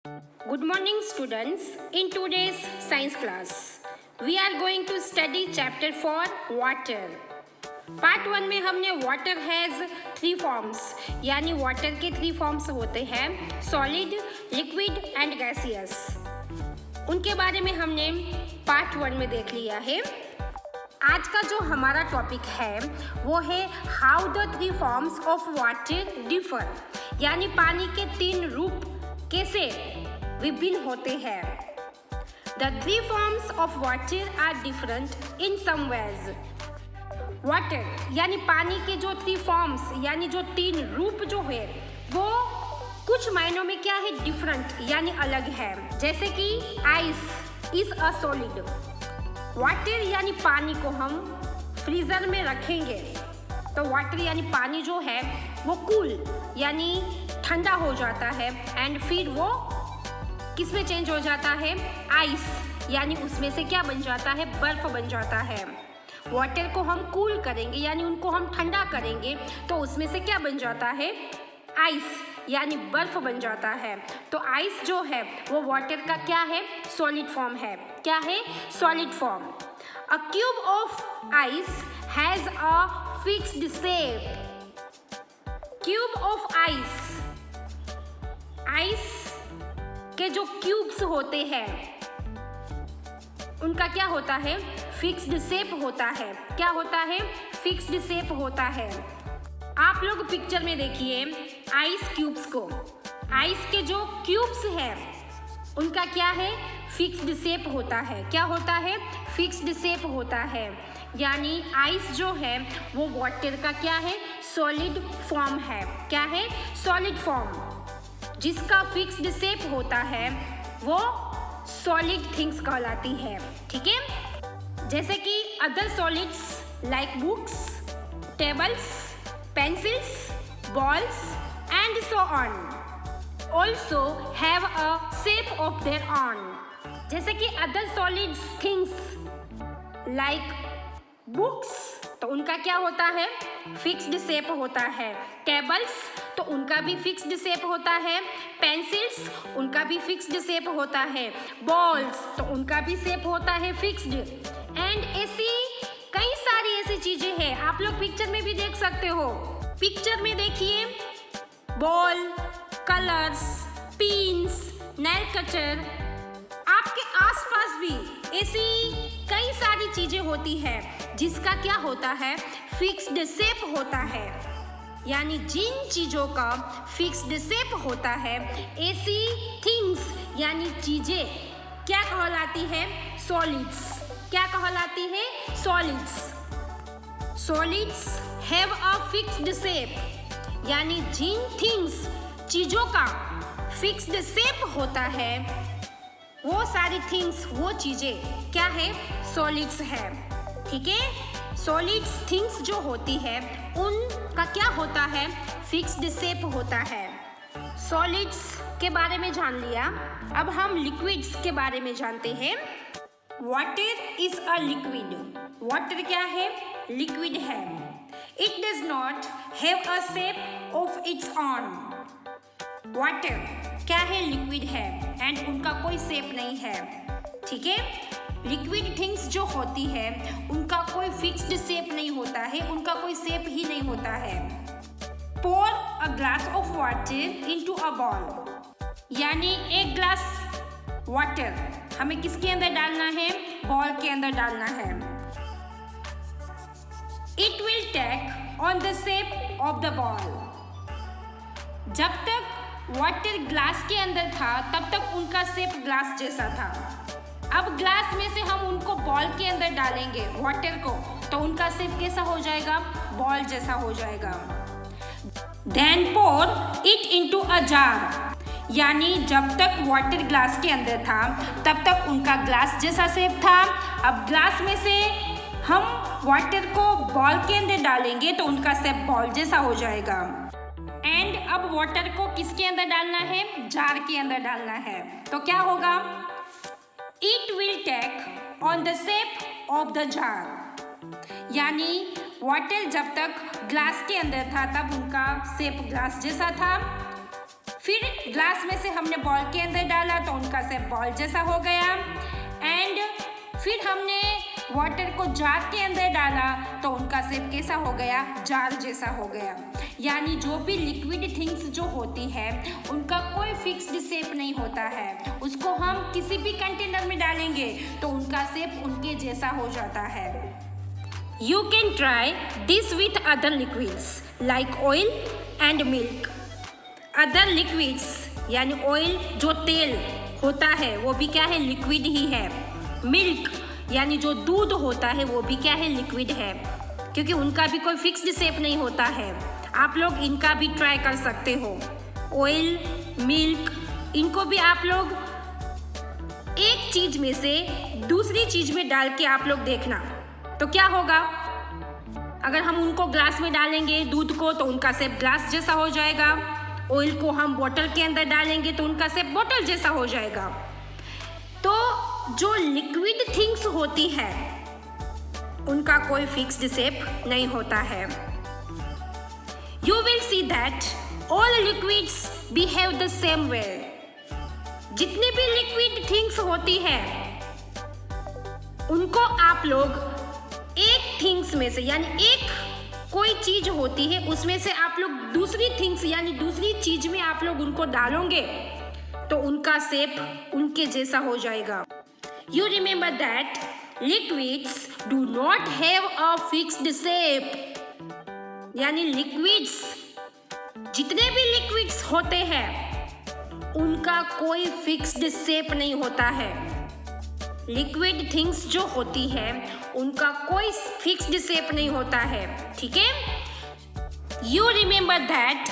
Good morning students. In today's science class, we are going to study chapter 4 water. Part 1 में हमने water has 3 forms यानी water के 3 forms होते हैं solid, liquid and gaseous. उनके बारे में हमने पार्ट 1 में देख लिया है। आज का जो हमारा टॉपिक है वो है how the 3 forms of water differ यानी पानी के 3 रूप कैसे विभिन्न होते हैं। The 3 forms of water are different in some ways. Water यानी पानी के जो 3 फॉर्म्स यानी जो 3 रूप जो है वो कुछ मायनों में क्या है डिफरेंट यानी अलग है। जैसे कि ice is a solid. Water यानी पानी को हम फ्रीजर में रखेंगे तो वाटर यानी पानी जो है वो कूल यानी ठंडा हो जाता है एंड फिर वो किस में चेंज हो जाता है आइस यानी उसमें से क्या बन जाता है बर्फ बन जाता है। वाटर को हम कूल करेंगे यानी उनको हम ठंडा करेंगे तो उसमें से क्या बन जाता है आइस यानी बर्फ बन जाता है। तो आइस जो है वो वाटर का क्या है सॉलिड फॉर्म है। क्या है solid form. A cube of ice has a fixed shape. Cube of ice के जो क्यूब्स होते हैं उनका क्या होता है फिक्स्ड शेप होता है। क्या होता है फिक्स्ड शेप होता है। आप लोग पिक्चर में देखिए आइस क्यूब्स को। आइस के जो क्यूब्स हैं उनका क्या है फिक्स्ड शेप होता है। क्या होता है फिक्स्ड शेप होता है यानी आइस जो है वो वाटर का क्या है सॉलिड फॉर्म है। क्या है सॉलिड फॉर्म जिसका फिक्स्ड शेप होता है वो सॉलिड थिंग्स कहलाती है। ठीक है। जैसे कि other solids like books, tables, pencils, balls and so on also have a shape of their on. जैसे कि other solids things like books तो उनका क्या होता है फिक्स्ड शेप होता है। टेबल्स तो उनका भी फिक्स्ड शेप होता है। पेंसिल्स उनका भी फिक्स्ड शेप होता है। बॉल्स तो उनका भी शेप होता है फिक्स्ड। एंड ऐसी कई सारी ऐसी चीजें हैं आप लोग पिक्चर में भी देख सकते हो। पिक्चर में देखिए ball, colours, pins, nail cutter. आपके आसपास भी ऐसी कई सारी चीजें होती है जिसका क्या होता है फिक्स्ड शेप होता है यानी जिन चीज़ों का फिक्स्ड शेप होता है ऐसी थिंग्स यानी चीज़ें क्या कहलाती है सॉलिड्स। क्या कहलाती है solids. Solids have a fixed shape यानी जिन थिंग्स चीज़ों का फिक्स्ड शेप होता है वो सारी थिंग्स वो चीज़ें क्या है सॉलिड्स है। ठीक है। सॉलिड्स थिंग्स जो होती है उनका क्या होता है फिक्स्ड शेप होता है। सॉलिड्स के बारे में जान लिया। अब हम लिक्विड्स के बारे में जानते हैं। Water is a liquid. Water क्या है लिक्विड है। It does not have a shape of its on. Water क्या है लिक्विड है एंड उनका कोई शेप नहीं है। ठीक है। लिक्विड थिंग्स जो होती है उनका कोई फिक्स्ड शेप नहीं होता है उनका कोई शेप ही नहीं होता है। Pour a glass of water into a ball यानी एक ग्लास वाटर हमें किसके अंदर डालना है बॉल के अंदर डालना है। It will take on the shape of the ball. जब तक वाटर ग्लास के अंदर था तब तक उनका शेप ग्लास जैसा था। अब ग्लास में से हम उनको बॉल के अंदर डालेंगे वाटर को तो उनका शेप कैसा हो जाएगा बॉल जैसा हो जाएगा। Then pour it into a jar यानी जब तक वाटर ग्लास के अंदर था तब तक उनका ग्लास जैसा शेप था। अब ग्लास में से हम वाटर को बॉल के अंदर डालेंगे तो उनका शेप बॉल जैसा हो जाएगा। एंड अब वाटर को किसके अंदर डालना है जार के अंदर डालना है तो क्या होगा it will take on the shape of the jar यानी वाटर जब तक ग्लास के अंदर था तब उनका शेप ग्लास जैसा था। फिर ग्लास में से हमने बॉल के अंदर डाला तो उनका शेप बॉल जैसा हो गया। एंड फिर हमने वाटर को जार के अंदर डाला तो उनका शेप कैसा हो गया, जार जैसा हो गया। यानी जो भी लिक्विड थिंग्स जो होती है उनका कोई फिक्स्ड शेप नहीं होता है। उसको हम किसी भी कंटेनर में डालेंगे तो उनका शेप उनके जैसा हो जाता है। You can try this with other liquids like oil and milk. Other liquids यानी ऑयल जो तेल होता है वो भी क्या है, लिक्विड ही है। मिल्क यानी जो दूध होता है वो भी क्या है, लिक्विड है, क्योंकि उनका भी कोई फिक्स्ड शेप नहीं होता है। आप लोग इनका भी ट्राई कर सकते हो। ऑयल, मिल्क, इनको भी आप लोग एक चीज में से दूसरी चीज में डाल के आप लोग देखना तो क्या होगा। अगर हम उनको ग्लास में डालेंगे दूध को तो उनका शेप ग्लास जैसा हो जाएगा। ऑयल को हम बोतल के अंदर डालेंगे तो उनका शेप बोतल जैसा हो जाएगा। तो जो लिक्विड थिंग्स होती है उनका कोई फिक्स्ड शेप नहीं होता है। You will see that all liquids behave the same way. जितनी भी लिक्विड थिंग्स होती है उनको आप लोग एक थिंग्स में से यानी एक कोई चीज होती है उसमें से आप लोग दूसरी थिंग्स यानी दूसरी चीज में आप लोग उनको डालोगे तो उनका शेप उनके जैसा हो जाएगा। You remember that liquids do not have a fixed shape. यानी लिक्विड्स जितने भी लिक्विड्स होते हैं उनका कोई फिक्स्ड शेप नहीं होता है। लिक्विड थिंग्स जो होती है उनका कोई फिक्स्ड शेप नहीं होता है, ठीक है। You remember that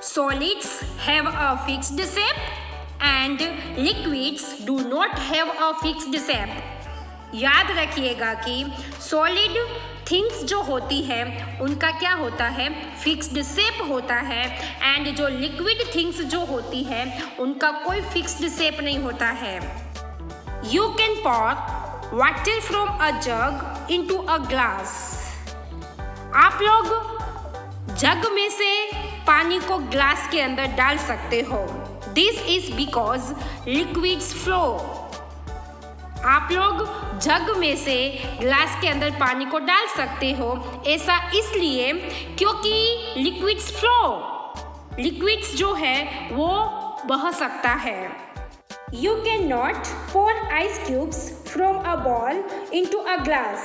solids have a fixed shape and liquids do not have a fixed shape. याद रखिएगा कि सॉलिड थिंग्स जो होती है उनका क्या होता है, फिक्स्ड शेप होता है। एंड जो लिक्विड थिंग्स जो होती है उनका कोई फिक्स्ड शेप नहीं होता है। You can pour water from a jug into a glass. आप लोग जग में से पानी को ग्लास के अंदर डाल सकते हो। This is because liquids flow. आप लोग जग में से ग्लास के अंदर पानी को डाल सकते हो, ऐसा इसलिए क्योंकि लिक्विड्स फ्लो, लिक्विड्स जो है वो बह सकता है। You cannot pour ice cubes from a ball into a glass.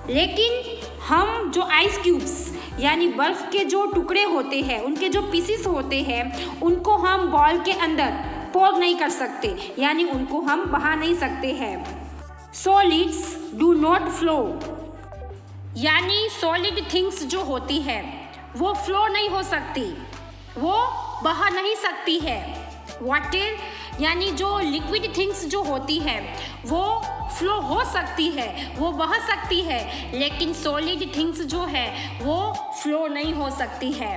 लेकिन हम जो आइस क्यूब्स यानी बर्फ के जो टुकड़े होते हैं उनके जो पीसेस होते हैं उनको हम बॉल के अंदर पोर नहीं कर सकते, यानी उनको हम बहा नहीं सकते हैं। सॉलिड्स डू नॉट फ्लो, यानी सॉलिड थिंग्स जो होती है वो फ्लो नहीं हो सकती, वो बहा नहीं सकती है। वाटर यानी जो लिक्विड थिंग्स जो होती है वो फ्लो हो सकती है, वो बह सकती है, लेकिन सॉलिड थिंग्स जो है वो फ्लो नहीं हो सकती है।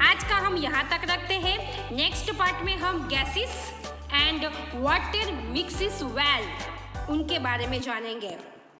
आज का हम यहाँ तक रखते हैं। नेक्स्ट पार्ट में हम gases and water mixes well उनके बारे में जानेंगे।